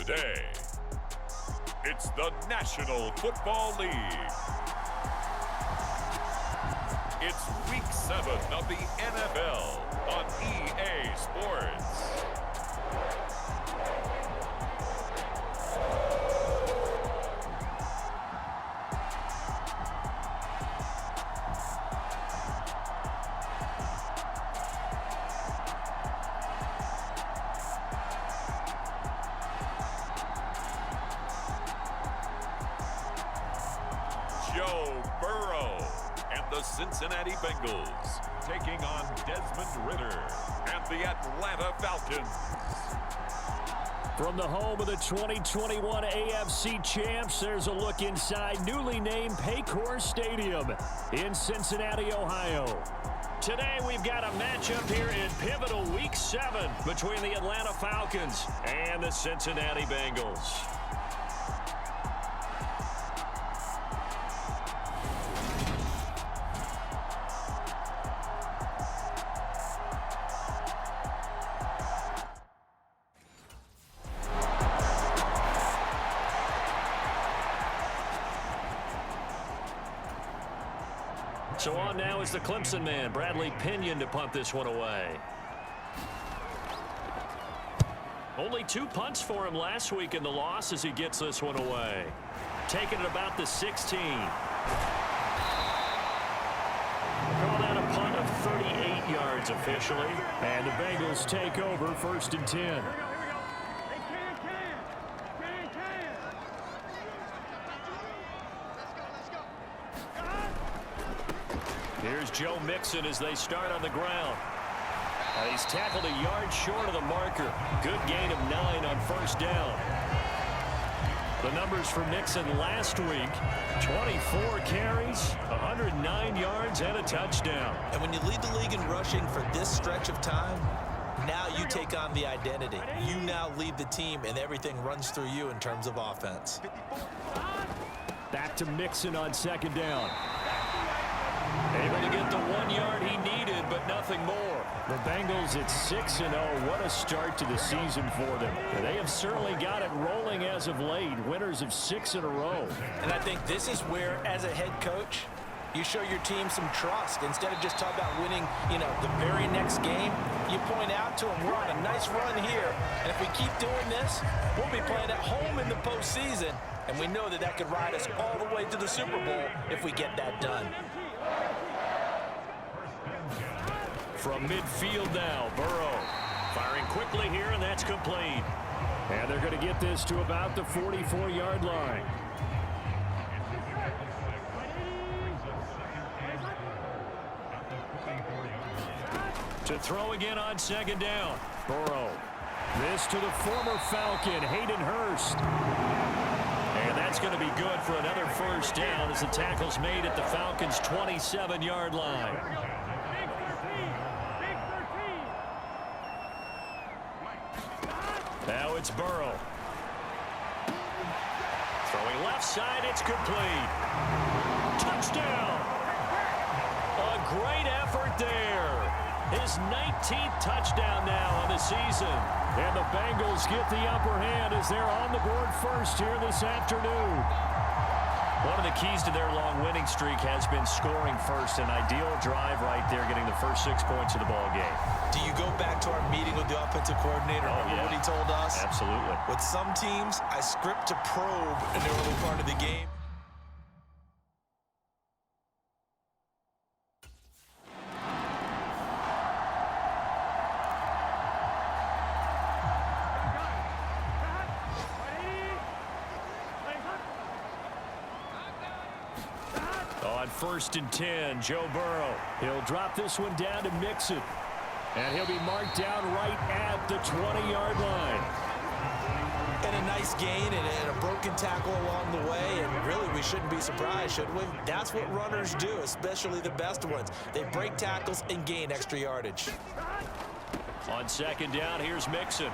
Today, it's the National Football League. It's Week 7 of the NFL on EA Sports. Joe Burrow and the Cincinnati Bengals taking on Desmond Ridder and the Atlanta Falcons. From the home of the 2021 AFC Champs, there's a look inside newly named Paycor Stadium in Cincinnati, Ohio. Today we've got a matchup here in pivotal Week 7 between the Atlanta Falcons and the Cincinnati Bengals. So on now is the Clemson man, Bradley Pinion, to punt this one away. Only 2 punts for him last week in the loss as he gets this one away. Taking it about the 16. Call that a punt of 38 yards officially. And the Bengals take over 1st and 10. Here's Joe Mixon as they start on the ground. He's tackled a yard short of the marker. Good gain of 9 on 1st down. The numbers for Mixon last week: 24 carries, 109 yards, and a touchdown. And when you lead the league in rushing for this stretch of time, now you take on the identity. You now lead the team, and everything runs through you in terms of offense. Back to Mixon on 2nd down. Able to get the 1 yard he needed, but nothing more. The Bengals at 6-0. What a start to the season for them. They have certainly got it rolling as of late. Winners of 6 in a row. And I think this is where, as a head coach, you show your team some trust. Instead of just talking about winning, the very next game, you point out to them, we're on a nice run here. And if we keep doing this, we'll be playing at home in the postseason. And we know that could ride us all the way to the Super Bowl if we get that done. From midfield now, Burrow firing quickly here, and that's complete. And they're going to get this to about the 44-yard line. To throw again on 2nd down. Burrow. This to the former Falcon, Hayden Hurst. And that's going to be good for another 1st down as the tackle's made at the Falcons' 27-yard line. Now it's Burrow. Throwing left side, it's complete. Touchdown! A great effort there. His 19th touchdown now on the season. And the Bengals get the upper hand as they're on the board first here this afternoon. One of the keys to their long winning streak has been scoring first. An ideal drive right there, getting the first 6 points of the ball game. Do you go back to our meeting with the offensive coordinator? Remember what he told us? Absolutely. With some teams, I script to probe in the early part of the game. On 1st and 10, Joe Burrow. He'll drop this one down to Mixon. And he'll be marked down right at the 20-yard line. And a nice gain and a broken tackle along the way. And really, we shouldn't be surprised, should we? That's what runners do, especially the best ones. They break tackles and gain extra yardage. On 2nd down, here's Mixon.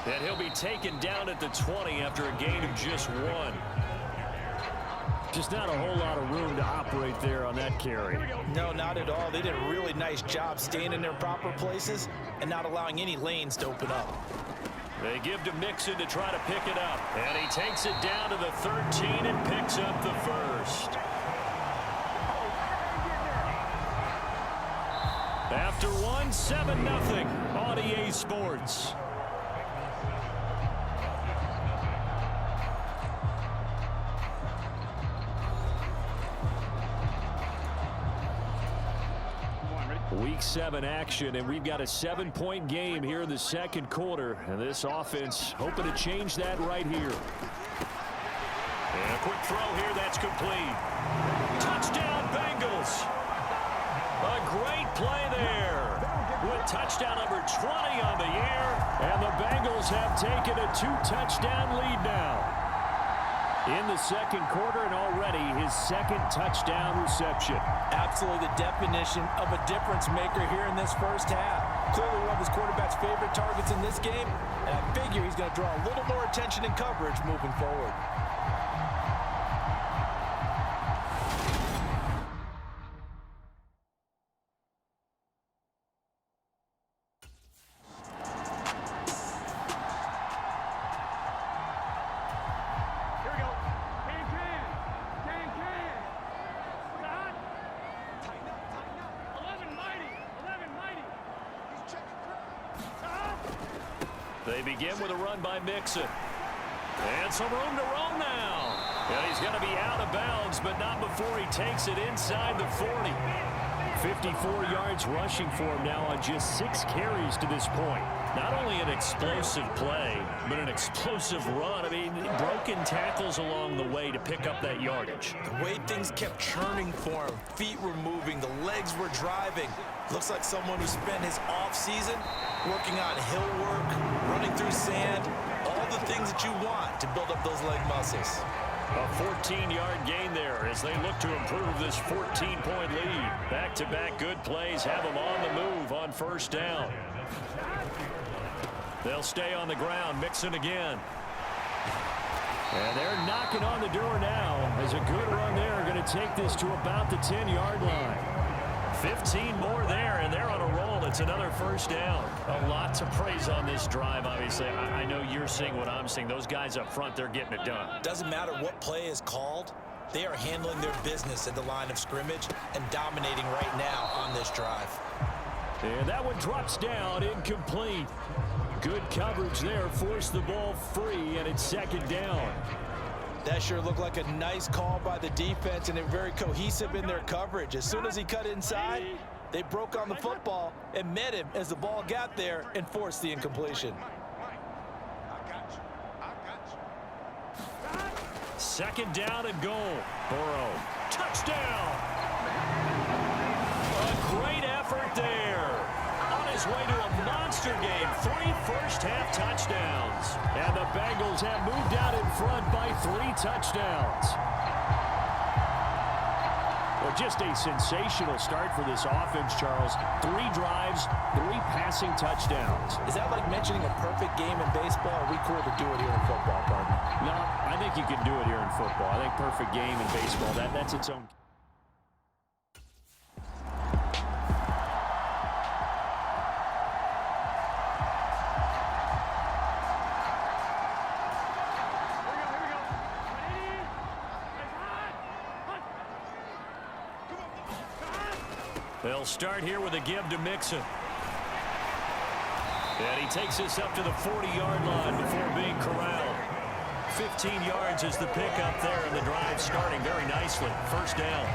And he'll be taken down at the 20 after a gain of just 1. Just not a whole lot of room to operate there on that carry. No, not at all. They did a really nice job staying in their proper places and not allowing any lanes to open up. They give to Mixon to try to pick it up. And he takes it down to the 13 and picks up the first. After 7-0 on EA Sports. Week 7 action, and we've got a 7-point game here in the second quarter. And this offense hoping to change that right here. And a quick throw here, that's complete. Touchdown, Bengals. A great play there with touchdown number 20 on the year. And the Bengals have taken a 2-touchdown lead now in the second quarter, and already his second touchdown reception. Absolutely the definition of a difference maker here in this first half. Clearly one of his quarterback's favorite targets in this game, and I figure he's going to draw a little more attention and coverage moving forward. They begin with a run by Mixon. And some room to roam now. And he's going to be out of bounds, but not before he takes it inside the 40. 54 yards rushing for him now on just 6 carries to this point. Not only an explosive play, but an explosive run. I mean, broken tackles along the way to pick up that yardage. The way things kept churning for him, feet were moving, the legs were driving. Looks like someone who spent his offseason working on hill work, running through sand, all the things that you want to build up those leg muscles. A 14-yard gain there as they look to improve this 14-point lead. Back-to-back good plays have them on the move on first down. They'll stay on the ground, Mixon again. And they're knocking on the door now as a good run there. Going to take this to about the 10-yard line. 15 more there, and they're on a roll. It's another first down. A lot to praise on this drive, obviously. I know you're seeing what I'm seeing. Those guys up front, they're getting it done. Doesn't matter what play is called. They are handling their business at the line of scrimmage and dominating right now on this drive. And that one drops down, incomplete. Good coverage there, forced the ball free, and it's second down. That sure looked like a nice call by the defense, and they're very cohesive in their coverage. As soon as he cut inside, they broke on the football and met him as the ball got there and forced the incompletion. Second down and goal. Burrow. Touchdown! A great effort there. On his way to a monster game. 3 first-half touchdowns. And the Bengals have moved out in front by 3 touchdowns. Well, just a sensational start for this offense, Charles. 3 drives, 3 passing touchdowns. Is that like mentioning a perfect game in baseball? Or are we cool to do it here in football, partner? No, I think you can do it here in football. I think perfect game in baseball, that's its own. They'll start here with a give to Mixon. And he takes this up to the 40-yard line before being corralled. 15 yards is the pickup there, and the drive starting very nicely. First down.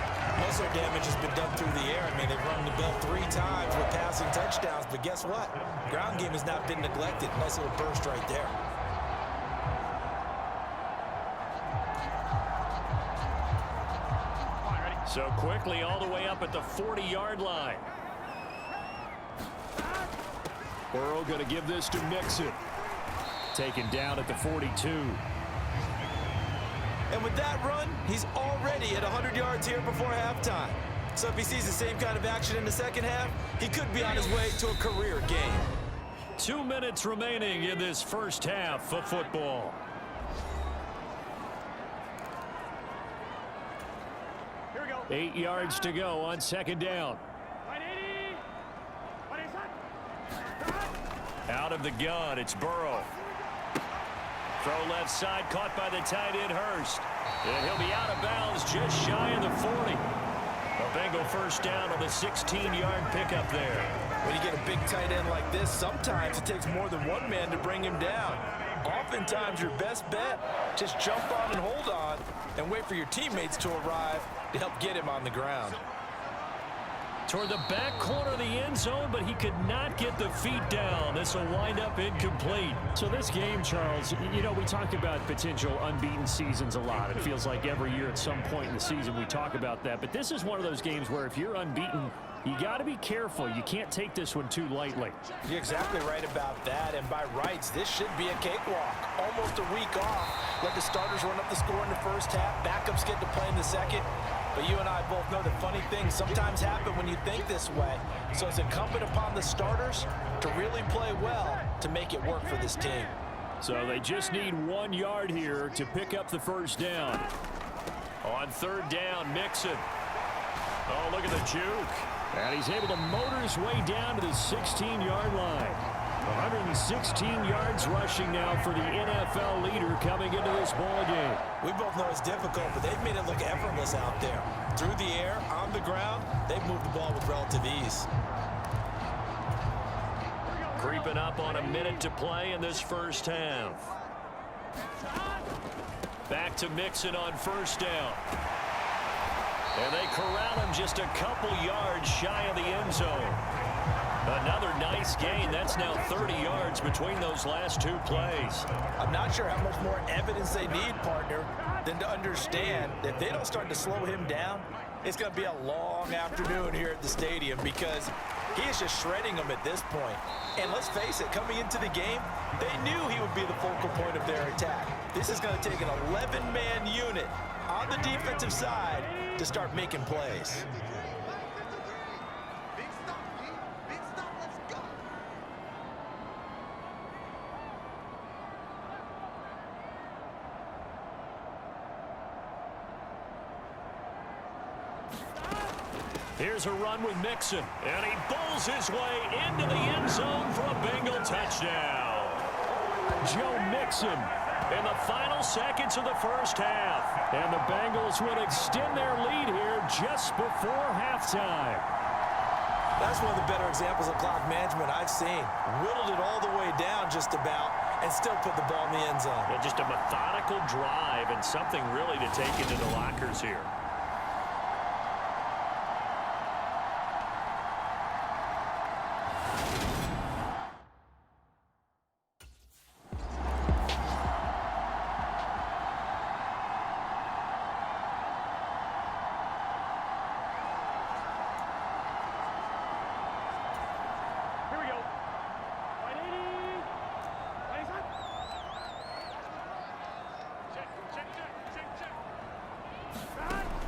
Most of their damage has been done through the air. I mean, they've run the ball 3 times with passing touchdowns, but guess what? Ground game has not been neglected. Nice little burst right there. So quickly all the way up at the 40-yard line. Burrow going to give this to Mixon. Taken down at the 42. And with that run, he's already at 100 yards here before halftime. So if he sees the same kind of action in the second half, he could be on his way to a career game. 2 minutes remaining in this first half of football. Here we go. 8 yards to go on second down. Out of the gun, it's Burrow. Throw left side, caught by the tight end, Hurst. And he'll be out of bounds just shy of the 40. A Bengal first down on the 16-yard pickup there. When you get a big tight end like this, sometimes it takes more than one man to bring him down. Oftentimes, your best bet, just jump on and hold on and wait for your teammates to arrive to help get him on the ground. Toward the back corner of the end zone, but he could not get the feet down. This will wind up incomplete. So this game, Charles, you know, we talk about potential unbeaten seasons a lot. It feels like every year at some point in the season we talk about that. But this is one of those games where if you're unbeaten, you got to be careful. You can't take this one too lightly. You're exactly right about that. And by rights, this should be a cakewalk. Almost a week off. Let the starters run up the score in the first half. Backups get to play in the second. But you and I both know that funny things sometimes happen when you think this way. So it's incumbent upon the starters to really play well to make it work for this team. So they just need 1 yard here to pick up the first down. On third down, Mixon. Oh, look at the juke. And he's able to motor his way down to the 16-yard line. 116 yards rushing now for the NFL leader coming into this ball game. We both know it's difficult, but they've made it look effortless out there. Through the air, on the ground, they've moved the ball with relative ease. Creeping up on a minute to play in this first half. Back to Mixon on first down. And they corral him just a couple yards shy of the end zone. Another nice gain. That's now 30 yards between those last two plays. I'm not sure how much more evidence they need, partner, than to understand that if they don't start to slow him down, it's going to be a long afternoon here at the stadium because he is just shredding them at this point. And let's face it, coming into the game, they knew he would be the focal point of their attack. This is going to take an 11-man unit on the defensive side to start making plays. Here's a run with Mixon, and he bowls his way into the end zone for a Bengal touchdown. Joe Mixon in the final seconds of the first half. And the Bengals would extend their lead here just before halftime. That's one of the better examples of clock management I've seen. Whittled it all the way down just about and still put the ball in the end zone. Yeah, just a methodical drive and something really to take into the lockers here.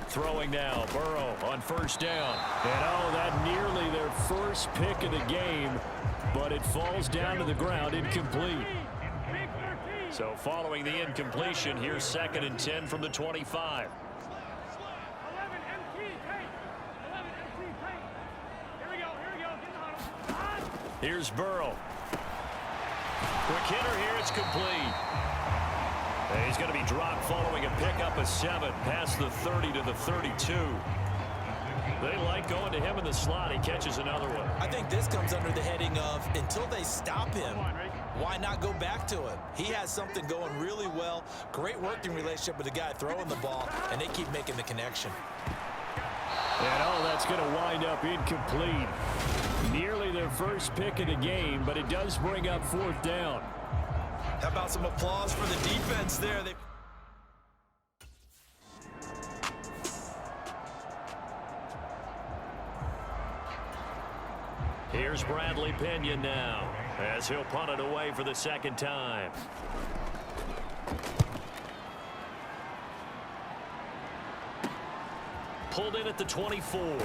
Throwing now, Burrow on first down. And oh, that nearly their first pick of the game, but it falls down to the ground incomplete. So following the incompletion, here's 2nd and 10 from the 25. Here's Burrow. Quick hitter here, it's complete. And he's going to be dropped following a pickup of 7 past the 30 to the 32. They like going to him in the slot. He catches another one. I think this comes under the heading of until they stop him, why not go back to him? He has something going really well. Great working relationship with the guy throwing the ball, and they keep making the connection. And oh, that's going to wind up incomplete. Nearly their first pick of the game, but it does bring up 4th down. How about some applause for the defense there? Here's Bradley Pinion now, as he'll punt it away for the 2nd time. Pulled in at the 24.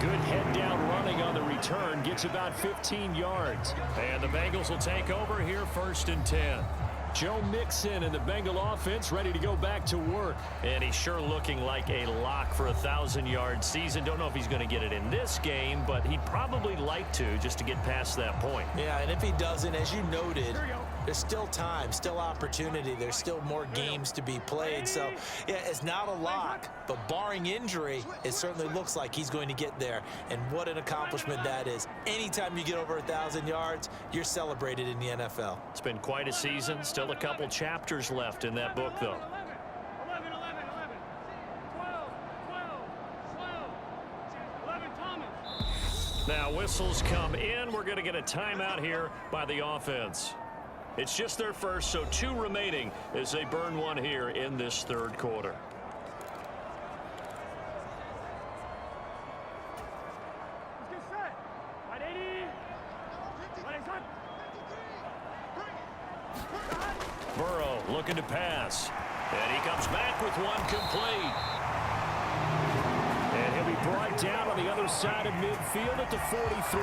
Good head down running on the return, gets about 15 yards. And the Bengals will take over here 1st and 10. Joe Mixon and the Bengal offense ready to go back to work. And he's sure looking like a lock for a 1,000-yard season. Don't know if he's going to get it in this game, but he'd probably like to just to get past that point. Yeah, and if he doesn't, as you noted, there's still time, still opportunity. There's still more games to be played. So, yeah, it's not a lock, but barring injury, it certainly looks like he's going to get there. And what an accomplishment that is. Anytime you get over 1,000 yards, you're celebrated in the NFL. It's been quite a season. Still a couple chapters left in that book, though. 11, 11, 11, 12, 11, Thomas. Now whistles come in. We're going to get a timeout here by the offense. It's just their first, so 2 remaining as they burn one here in this third quarter. Let's get set. Right, 80. Right, set. Burrow looking to pass. And he comes back with one complete. And he'll be brought down on the other side of midfield at the 43.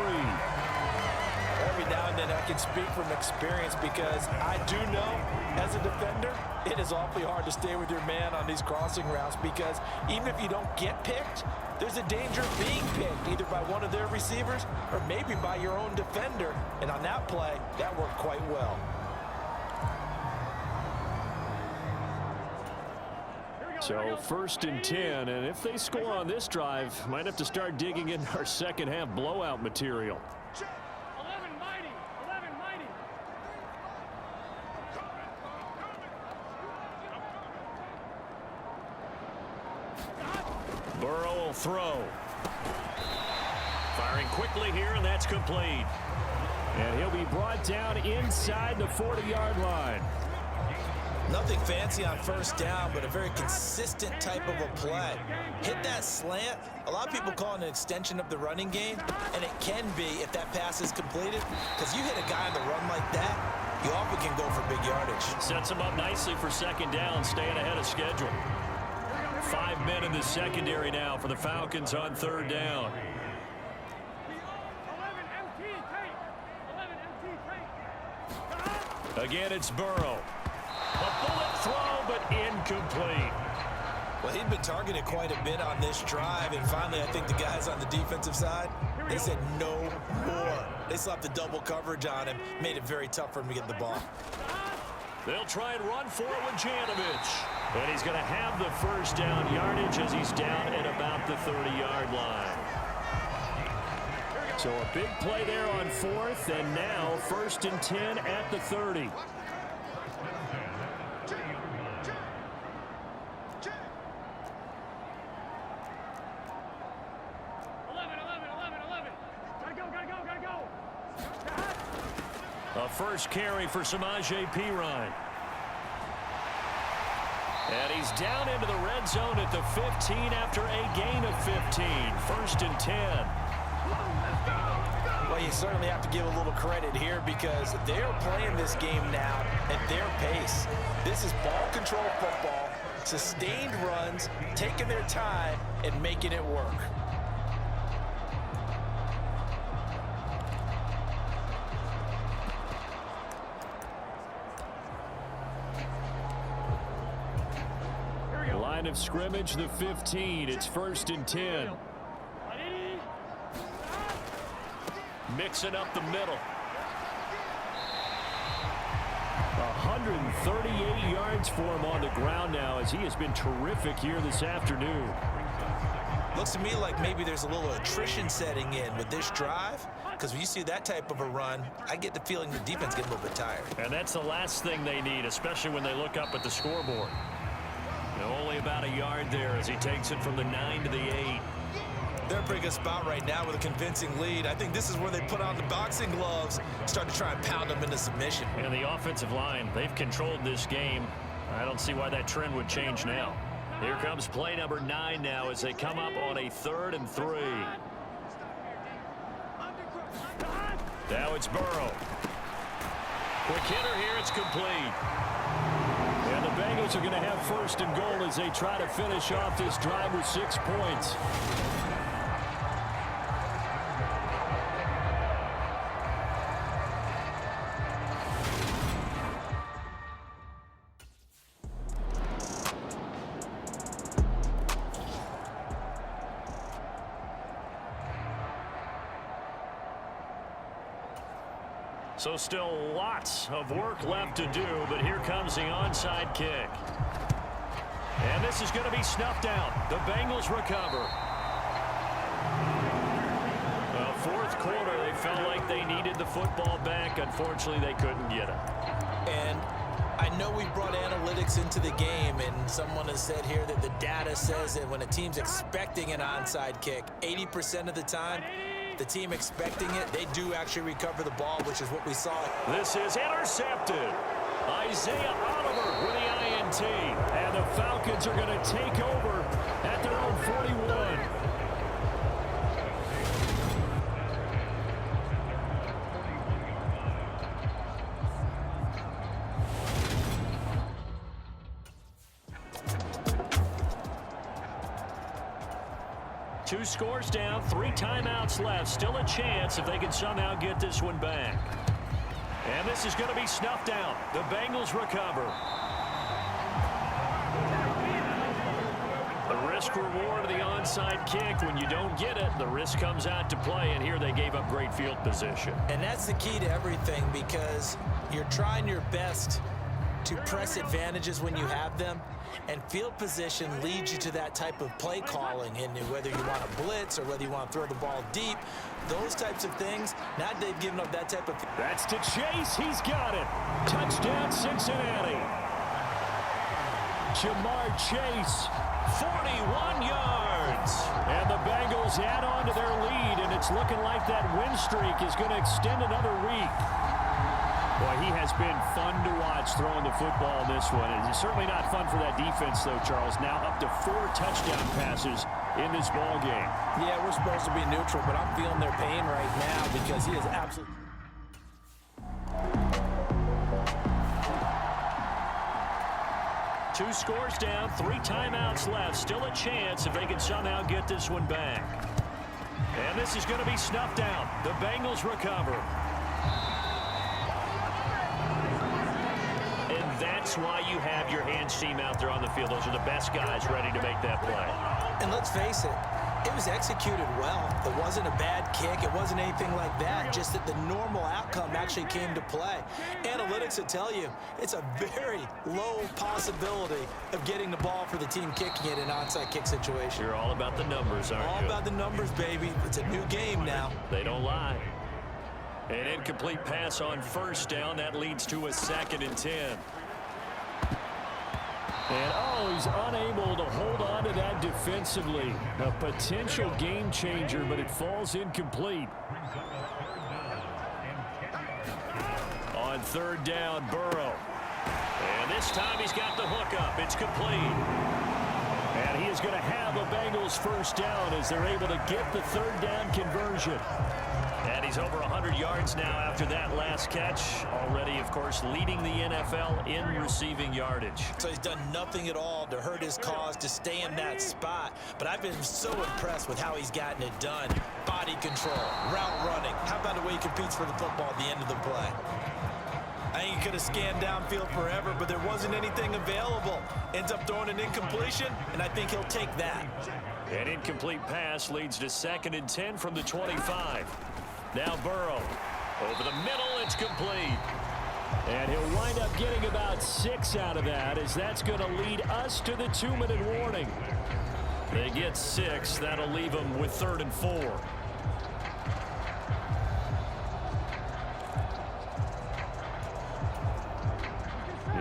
Every now and then I can speak from experience because I do know as a defender it is awfully hard to stay with your man on these crossing routes because even if you don't get picked, there's a danger of being picked either by one of their receivers or maybe by your own defender. And on that play, that worked quite well. So 1st and 10, and if they score on this drive, might have to start digging in our second half blowout material. 11, mighty. 11, mighty. Burrow will throw. Firing quickly here, and that's complete. And he'll be brought down inside the 40-yard line. Nothing fancy on first down, but a very consistent type of a play. Hit that slant. A lot of people call it an extension of the running game, and it can be if that pass is completed, because you hit a guy on the run like that, you often can go for big yardage. Sets him up nicely for second down, staying ahead of schedule. 5 men in the secondary now for the Falcons on third down. 11, MT, take. 11, MT, take. Again, it's Burrow. A bullet throw, but incomplete. Well, he'd been targeted quite a bit on this drive, and finally I think the guys on the defensive side, they said no more. They slapped the double coverage on him, made it very tough for him to get the ball. They'll try and run for it with Janovich. And he's going to have the first down yardage as he's down at about the 30-yard line. So a big play there on 4th, and now 1st and 10 at the 30. A first carry for Samaje Perine. And he's down into the red zone at the 15 after a gain of 15. 1st and 10. Well, you certainly have to give a little credit here because they're playing this game now at their pace. This is ball control football, sustained runs, taking their time and making it work. Line of scrimmage, the 15. It's 1st and 10. Mixing up the middle. 138 yards for him on the ground now as he has been terrific here this afternoon. Looks to me like maybe there's a little attrition setting in with this drive because when you see that type of a run, I get the feeling the defense gets a little bit tired. And that's the last thing they need, especially when they look up at the scoreboard. Only about a yard there as he takes it from the 9 to the 8. They're in a pretty good spot right now with a convincing lead. I think this is where they put on the boxing gloves, start to try and pound them into submission. And the offensive line, they've controlled this game. I don't see why that trend would change now. Here comes play number 9 now as they come up on a 3rd and 3. Now it's Burrow. Quick hitter here, it's complete. And the Bengals are going to have 1st and goal as they try to finish off this drive with 6 points. So still lots of work left to do, but here comes the onside kick. And this is going to be snuffed out. The Bengals recover. Well, fourth quarter, they felt like they needed the football back. Unfortunately, they couldn't get it. And I know we brought analytics into the game, and someone has said here that the data says that when a team's expecting an onside kick, 80% of the time, the team expecting it, they do actually recover the ball, which is what we saw. This is intercepted. Isaiah Oliver with the INT. And the Falcons are going to take over at their own 41. Two scores down, 3 timeouts left. Still a chance if they can somehow get this one back. And this is going to be snuffed out. The Bengals recover. The risk reward of the onside kick. When you don't get it, the risk comes out to play, and here they gave up great field position. And that's the key to everything, because you're trying your best to press advantages when you have them, and field position leads you to that type of play calling, and whether you want to blitz or whether you want to throw the ball deep, those types of things. Now they've given up that type of... That's to Chase. He's got it. Touchdown, Cincinnati. Jamar Chase, 41 yards. and the Bengals add on to their lead, and it's looking like that win streak is going to extend another week. Boy, he has been fun to watch throwing the football in this one. It's certainly not fun for that defense, though, Charles. Now up to 4 touchdown passes in this ball game. Yeah, we're supposed to be neutral, but I'm feeling their pain right now because he is absolutely... Two scores down, 3 timeouts left. Still a chance if they can somehow get this one back. And this is going to be snuffed out. The Bengals recover. And that's why you have your hands team out there on the field. Those are the best guys ready to make that play. And let's face it, it was executed well. It wasn't a bad kick. It wasn't anything like that. Just that the normal outcome actually came to play. Analytics will tell you it's a very low possibility of getting the ball for the team kicking it in an onside kick situation. You're all about the numbers, aren't you? All about the numbers, baby. It's a new game now. They don't lie. An incomplete pass on first down. That leads to a 2nd and 10. And, oh, he's unable to hold on to that defensively. A potential game changer, but it falls incomplete. On 3rd down, Burrow. And this time he's got the hook up. It's complete. And he is going to have a Bengals first down as they're able to get the 3rd down conversion. And he's over 100 yards now after that last catch. Already, of course, leading the NFL in receiving yardage. So he's done nothing at all to hurt his cause, to stay in that spot. But I've been so impressed with how he's gotten it done. Body control, route running. How about the way he competes for the football at the end of the play? I think he could have scanned downfield forever, but there wasn't anything available. Ends up throwing an incompletion, and I think he'll take that. An incomplete pass leads to 2nd and 10 from the 25. Now Burrow. Over the middle, it's complete. And he'll wind up getting about 6 out of that, as that's going to lead us to the 2-minute warning. They get 6. That'll leave them with 3rd and 4.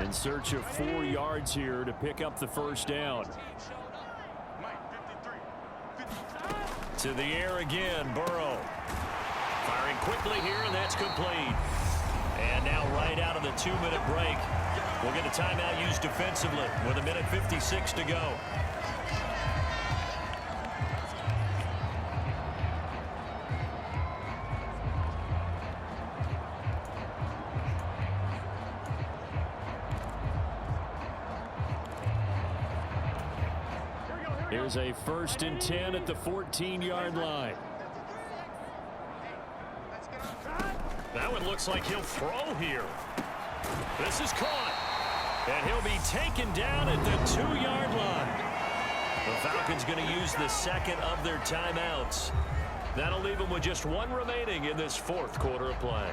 In search of 4 yards here to pick up the first down. To the air again, Burrow. Firing quickly here, and that's complete. And now right out of the 2-minute break, we'll get a timeout used defensively with 1:56 to go. Here's a 1st and 10 at the 14-yard line. That one looks like he'll throw here. This is caught. And he'll be taken down at the 2-yard line. The Falcons going to use the 2nd of their timeouts. That'll leave them with just 1 remaining in this 4th quarter of play.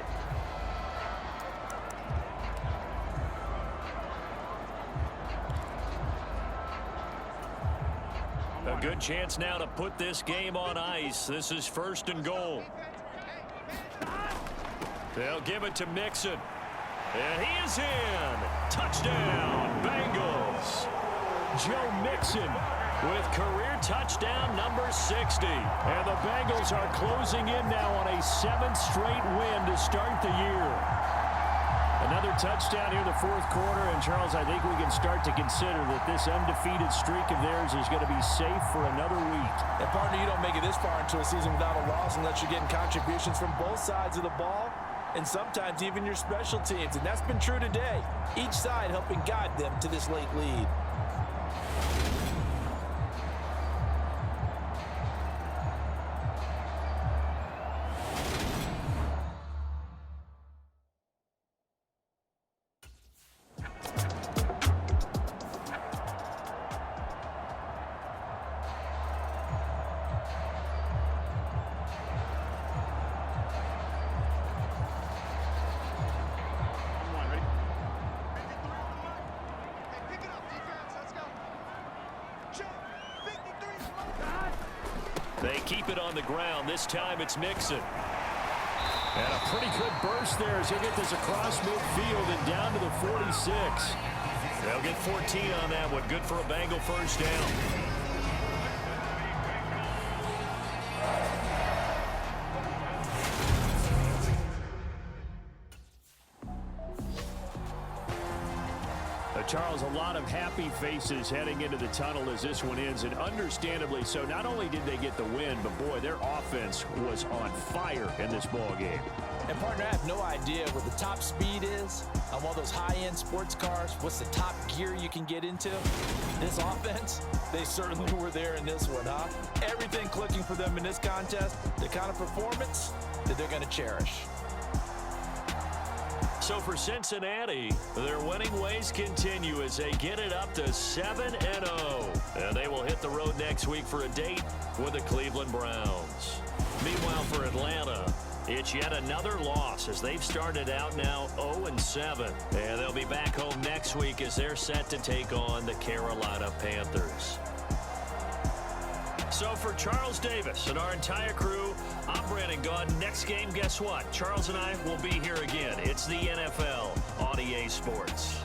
good chance now to put this game on ice. This is 1st and goal. They'll give it to Mixon. And he is in. Touchdown, Bengals. Joe Mixon with career touchdown number 60. And the Bengals are closing in now on a 7th straight win to start the year. Another touchdown here in the 4th quarter. And, Charles, I think we can start to consider that this undefeated streak of theirs is going to be safe for another week. And, partner, you don't make it this far into a season without a loss unless you're getting contributions from both sides of the ball and sometimes even your special teams. And that's been true today. Each side helping guide them to this late lead. They keep it on the ground. This time it's Mixon. And a pretty good burst there as he get this across midfield and down to the 46. They'll get 14 on that one. Good for a Bengal first down. Charles, a lot of happy faces heading into the tunnel as this one ends, and understandably so. Not only did they get the win, but, boy, their offense was on fire in this ball game. And, partner, I have no idea what the top speed is on one of those high-end sports cars. What's the top gear you can get into? This offense, they certainly were there in this one, huh? Everything clicking for them in this contest, the kind of performance that they're going to cherish. So for Cincinnati, their winning ways continue as they get it up to 7-0. And they will hit the road next week for a date with the Cleveland Browns. Meanwhile, for Atlanta, it's yet another loss as they've started out now 0-7. And they'll be back home next week as they're set to take on the Carolina Panthers. So for Charles Davis and our entire crew, I'm Brandon Gaudin. Next game, guess what? Charles and I will be here again. It's the NFL on EA Sports.